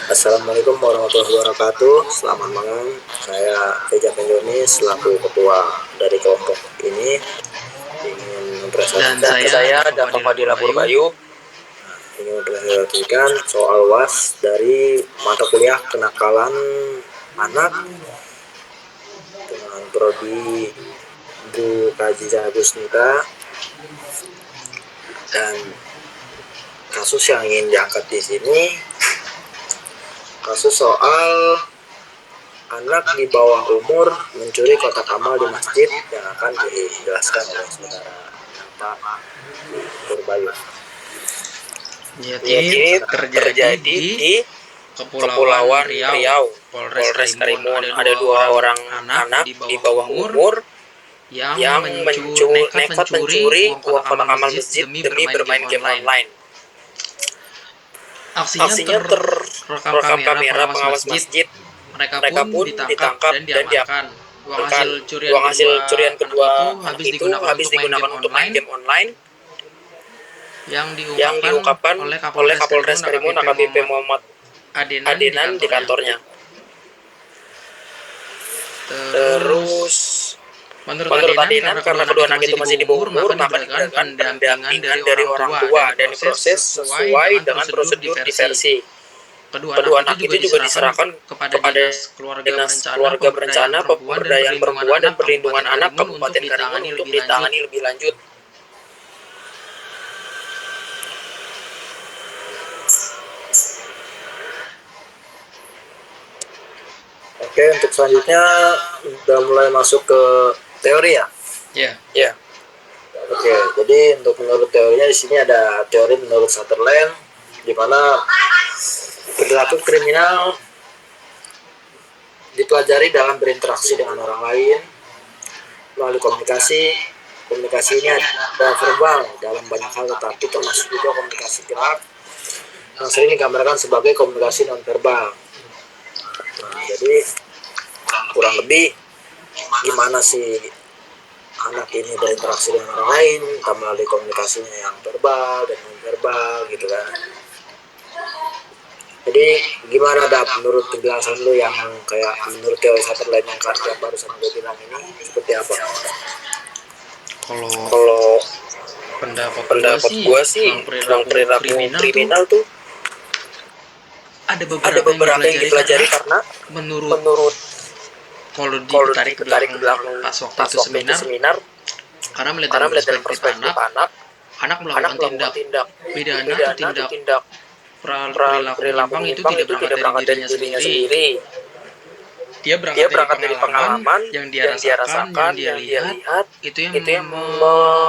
Assalamualaikum warahmatullahi wabarakatuh. Selamat malam. Saya Teja Pendoni selaku ketua dari kelompok ini ingin Dan mempresentasikan saya Dafa Dafa Fadila Fadila Purbayu ingin mempresentasikan soal UAS dari mata kuliah kenakalan anak dengan prodi Bu Kajiza Agustinta, dan kasus yang ingin diangkat di sini kasus soal anak di bawah umur mencuri kotak amal di masjid yang akan dijelaskan oleh saudara Pak Purbayu. Jadi terjadi di Kepulauan Riau, Polres Karimun. Ada dua orang anak di bawah umur yang nekat mencuri uang kotak amal masjid demi bermain game online. Aksinya terekam kamera pengawas masjid. Mereka pun ditangkap dan diamankan. Uang hasil curian kedua anak itu habis digunakan untuk main game online yang diungkapkan oleh Kapolres Karimun AKBP Muhammad Adenan di kantornya. Terus menurut Adenan karena kedua anak itu masih di bawah umur, maka diberikan pendampingan dari orang tua dan diproses sesuai dengan prosedur di versi. Kedua anak itu juga diserahkan kepada Dinas Keluarga Berencana, Pemberdayaan Perempuan dan Perlindungan Anak Kabupaten Karimun untuk ditangani lebih lanjut. Oke, untuk selanjutnya udah mulai masuk ke teori ya. Ya. Oke, jadi untuk menurut teorinya di sini ada teori menurut Sutherland, di mana perilaku kriminal dipelajari dalam berinteraksi dengan orang lain melalui komunikasi. Komunikasi ini ada verbal dalam banyak hal, tetapi termasuk juga komunikasi gerak yang sering digambarkan sebagai komunikasi non-verbal. Nah, jadi kurang lebih gimana sih anak ini berinteraksi dengan orang lain, entah melalui komunikasinya yang verbal dan non-verbal gitu kan. Jadi gimana menurut penjelasan lu yang kayak menurut teori Sutherland yang barusan gue bilang ini seperti apa? Kalau pendapat gue sih tentang perilaku kriminal tuh ada beberapa yang dipelajari karena menurut kalau ditarik ke belakang pas waktu itu seminar, karena melihat dari perspektif anak melakukan tindak pidana atau tindak perilaku menyimpang itu tidak berangkat dari dirinya sendiri. Dia berangkat dari pengalaman yang dia rasakan, yang dia lihat, itu yang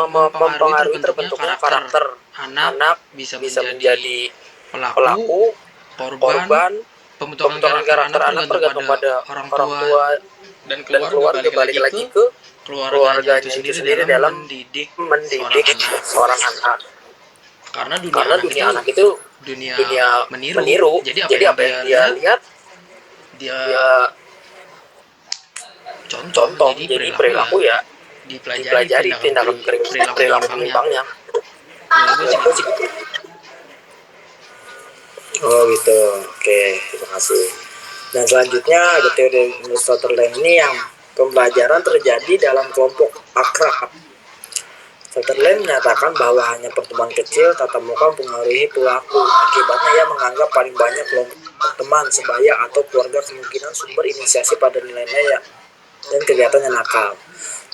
mempengaruhi terbentuknya karakter. Anak bisa menjadi pelaku, korban, pembentukan karakter anak tergantung pada orang tua dan keluarga balik lagi ke keluarganya itu sendiri dalam mendidik seorang anak. Karena dunia anak itu dunia meniru. Jadi apa yang dia lihat dia contoh. Jadi perilaku ya dipelajari tindakan perilaku menyimpangnya. Oh gitu. Oke, terima kasih. Dan selanjutnya ada teori Sutherland ini yang pembelajaran terjadi dalam kelompok akrab. Sutherland menyatakan bahwa hanya pertemuan kecil tatap muka mempengaruhi pelaku. Akibatnya ia menganggap paling banyak kelompok teman, sebaya, atau keluarga kemungkinan sumber inisiasi pada nilai-nilai dan kegiatan yang nakal.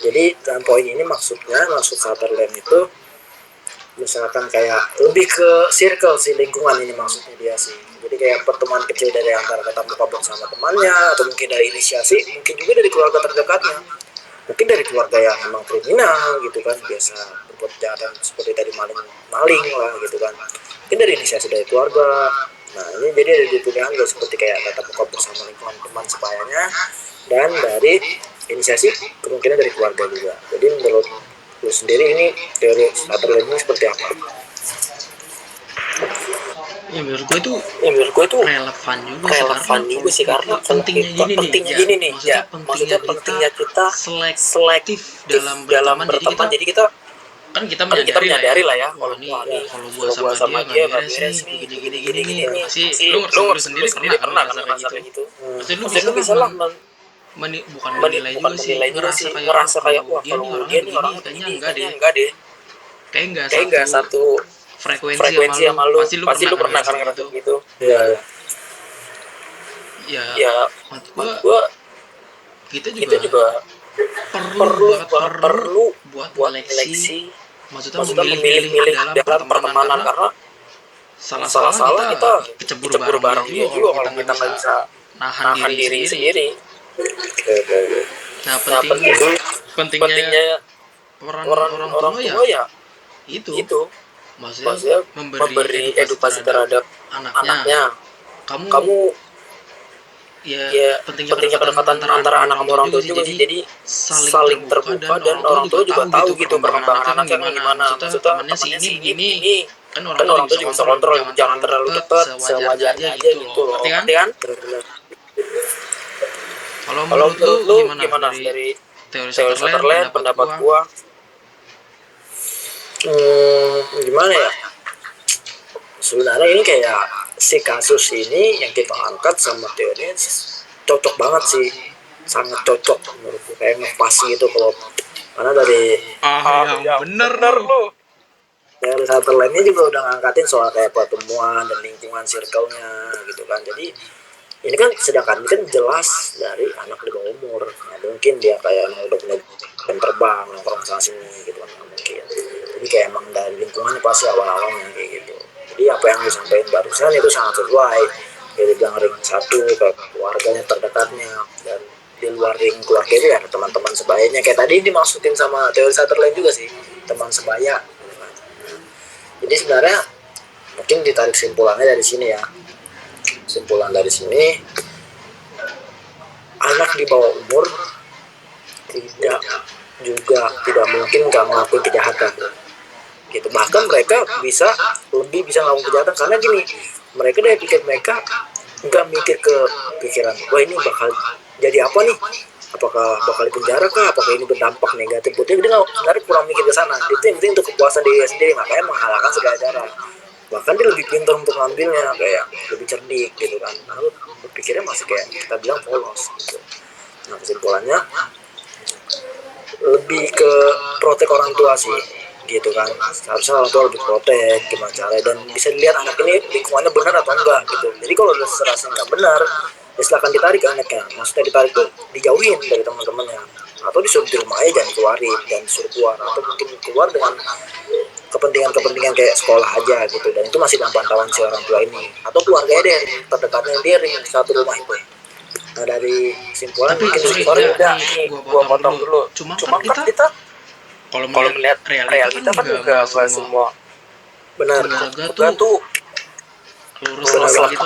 Jadi dalam poin ini maksud Sutherland itu misalkan kayak lebih ke circle sih, lingkungan ini maksudnya dia sih. Jadi kayak pertemuan kecil dari antara tatap muka bersama temannya, atau mungkin dari inisiasi, mungkin juga dari keluarga terdekatnya, mungkin dari keluarga yang memang kriminal gitu kan, biasa berbuat kejahatan seperti tadi maling lah gitu kan, mungkin dari inisiasi dari keluarga. Nah ini jadi ada di pilihan seperti kayak tatap muka bersama lingkungan teman sebayanya, dan dari inisiasi kemungkinan dari keluarga juga. Jadi menurut lu sendiri ini teori Sutherland ini seperti apa? Ya menurut gue itu relevan juga sih karena pentingnya gini nih ya, maksudnya pentingnya kita selektif dalam berteman. Jadi kita kan kita kita menyadari lah ya kalau gua sama dia nggak beres nih gini nih pasti lu lu sendiri pernah kan ngerasain kayak gitu. pasti lu Pasti lu bisa lah bukan menilai juga sih ngerasa kayak wah kalau dia nih orangnya kayaknya kayaknya enggak deh, kayak enggak satu frekuensi sama lu. Pasti lu pernah kan ngerasa gitu. Iya. Ya menurut gua kita kita juga perlu buat seleksi, maksudnya memilih-milih dalam pertemanan karena salah kita kecebur bareng dia juga kalau kita nggak bisa nahan diri sendiri. Nah, pentingnya orang tua ya itu maksudnya memberi edukasi terhadap anaknya. Kamu ya pentingnya kedekatan antara anak sama orang tua juga sih, jadi saling terbuka dan orang tua juga tahu gitu perkembangan anaknya kan gimana. Maksudnya temannya si ini kan orang tua juga bisa kontrol, jangan terlalu dekat, sewajarnya aja gitu loh. Ngerti kan? Kalau menurut lu gimana dari teori Sutherland, pendapat gua? Gimana ya? Sebenarnya ini kayak si kasus ini yang kita angkat sama teorinya cocok banget sih, sangat cocok menurutku, kayak ngepas gitu kalau karena dari yang bener lu. Teori Sutherland ini juga udah ngangkatin soal kayak pertemuan dan lingkungan circle-nya gitu kan. Jadi ini kan sedangkan ini kan jelas dari anak di bawah umur, nah, mungkin dia kayak emang udah punya jam terbang nongkrong sana sini gitu kan, mungkin jadi kayak emang dari lingkungannya pasti awal-awalnya kayak gitu. Jadi apa yang disampaikan barusan itu sangat sesuai, jadi bilang ring satu ke keluarganya terdekatnya, dan di luar ring keluarga itu ya teman-teman sebayanya kayak tadi dimaksudin sama teori Sutherland juga sih, teman sebaya gitu kan. Jadi sebenarnya mungkin ditarik simpulannya dari sini ya, simpulan dari sini, anak di bawah umur tidak mungkin nggak ngelakuin kejahatan gitu, bahkan mereka bisa ngelakuin kejahatan karena gini, mereka dari pikir mereka nggak mikir ke pikiran wah ini bakal jadi apa nih, apakah bakal dipenjara kah, apakah ini berdampak negatif buat dia nggak, sebenarnya kurang mikir ke sana. Itu yang penting untuk kepuasan diri sendiri, makanya menghalalkan segala cara, bahkan dia lebih pintar untuk ngambilnya, kayak lebih cerdik gitu kan, lalu berpikirnya masih kayak kita bilang polos gitu. Nah kesimpulannya lebih ke protek orang tua sih gitu kan, harusnya orang tua lebih protek gimana caranya, dan bisa dilihat anak ini lingkungannya benar atau enggak gitu. Jadi kalau udah serasa nggak benar ya silakan ditarik anaknya, maksudnya ditarik tuh dijauhin dari teman-temannya atau disuruh di rumah aja, jangan keluarin, jangan disuruh keluar, atau mungkin keluar dengan kepentingan kayak sekolah aja gitu, dan itu masih dalam pantauan si orang tua ini atau keluarganya deh terdekatnya dia ring satu rumah itu. Nah dari kesimpulan mungkin udah gua potong dulu. Cuma kan kita kalau melihat realita kan juga nggak semua benar. Keluarga tuh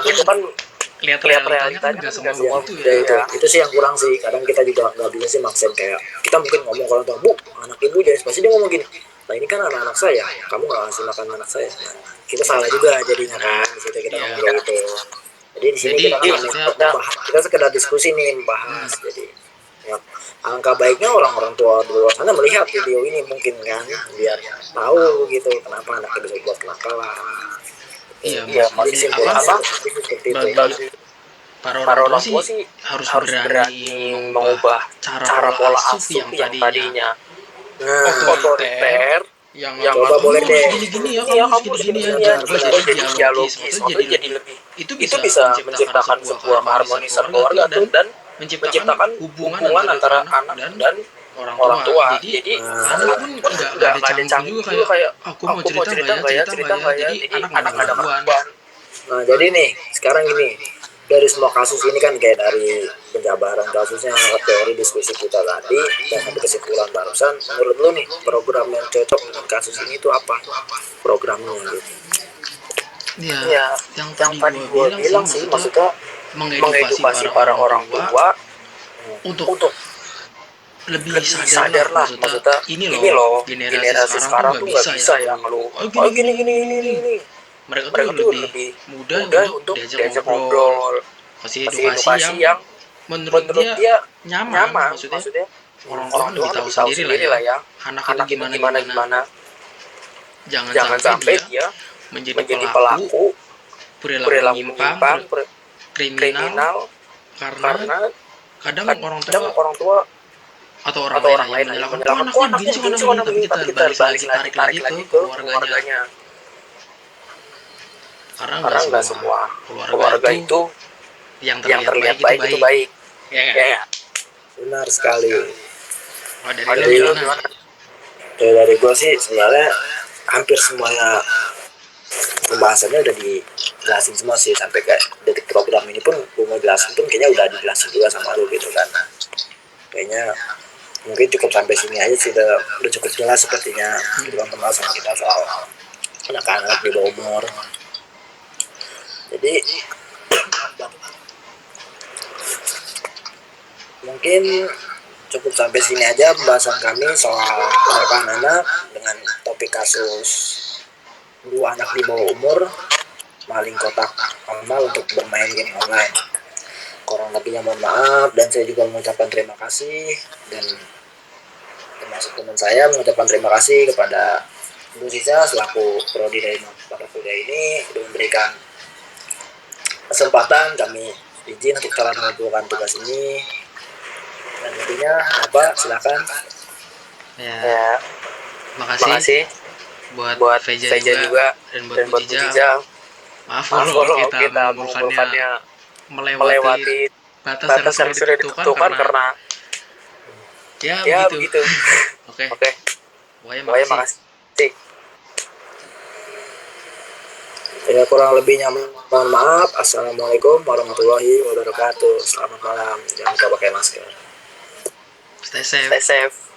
itu kan lihat realitanya kan nggak semua gitu ya. Itu sih yang kurang sih. Kadang kita juga nggak bisa sih maksain kayak kita mungkin ngomong kalau tua, bu anak ibu jadi pasti dia ngomong gini. Nah ini kan anak-anak saya, kamu nggak ngasih makan anak saya. Nah, kita salah juga jadinya kan. Di situ kita ngomong kayak gitu. Jadi di sini kita kan kita sekedar diskusi nih, membahas. Jadi ya, alangkah baiknya orang-orang tua di luar sana melihat video ini mungkin kan, biar tahu gitu kenapa anaknya bisa buat kenakalan. Iya, masih apa? Seperti itu. Para orang tua sih harus berani mengubah cara pola asuh yang tadinya otoriter, yang coba boleh deh gini ya, kamu gini ya, jadi dialogis, jadi lebih itu bisa menciptakan sebuah keharmonisan keluarga dan menciptakan hubungan antara anak dan orang tua. Jadi anak pun nggak ada canggung juga kayak aku mau cerita nggak ya, jadi anak ada kemampuan. Nah jadi nih sekarang gini, dari semua kasus ini kan kayak dari penjabaran kasusnya, teori diskusi kita tadi, dan sampai kesimpulan barusan, menurut lu nih program yang cocok dengan kasus ini itu apa programnya gitu? Ya, yang tadi gue bilang sih, maksudnya mengedukasi para orang tua untuk lebih sadar lah, maksudnya ini loh generasi sekarang tuh nggak bisa ya kalau gini. Mereka tuh lebih mudah untuk diajak ngobrol, kasih edukasi yang menurut dia nyaman, maksudnya orang tua lebih tahu sendiri lah ya anak itu gimana. jangan sampai dia menjadi pelaku perilaku menyimpang, kriminal, karena kadang orang tua atau orang lain yang menyalahkan, kok anaknya begini sih, tapi kita balik lagi tarik lagi ke keluarganya. Karena nggak semua keluarga itu yang terlihat baik itu baik. Ya. Benar sekali. Dari lu gimana? Dari gue sih sebenarnya hampir semuanya pembahasannya udah dijelasin semua sih, sampai kayak detik program ini pun gue mau jelasin pun kayaknya udah dijelasin juga sama lu gitu kan. Kayaknya mungkin cukup sampai sini aja sih, udah cukup jelas sepertinya gitu kan pembahasan kita soal anak-anak di bawah umur. Jadi mungkin cukup sampai sini aja pembahasan kami soal anak-anak dengan topik kasus 2 anak di bawah umur maling kotak amal untuk bermain game online. Kurang lebihnya mohon maaf, dan saya juga mengucapkan terima kasih, dan termasuk teman saya mengucapkan terima kasih kepada Bu Sisa selaku prodi dari mata kuliah ini sudah memberikan kesempatan kami izin untuk telah mengumpulkan tugas ini. Dan intinya apa, silakan. Ya. Makasih buat Feja juga dan buat Bu Cijal. Maaf kalau kita mengumpulkannya melewati batas yang sudah ditentukan karena ya begitu. Oke. Pokoknya makasih. Ya, kurang lebihnya mohon maaf. Assalamualaikum warahmatullahi wabarakatuh. Selamat malam. Jangan lupa pakai masker. Stay safe.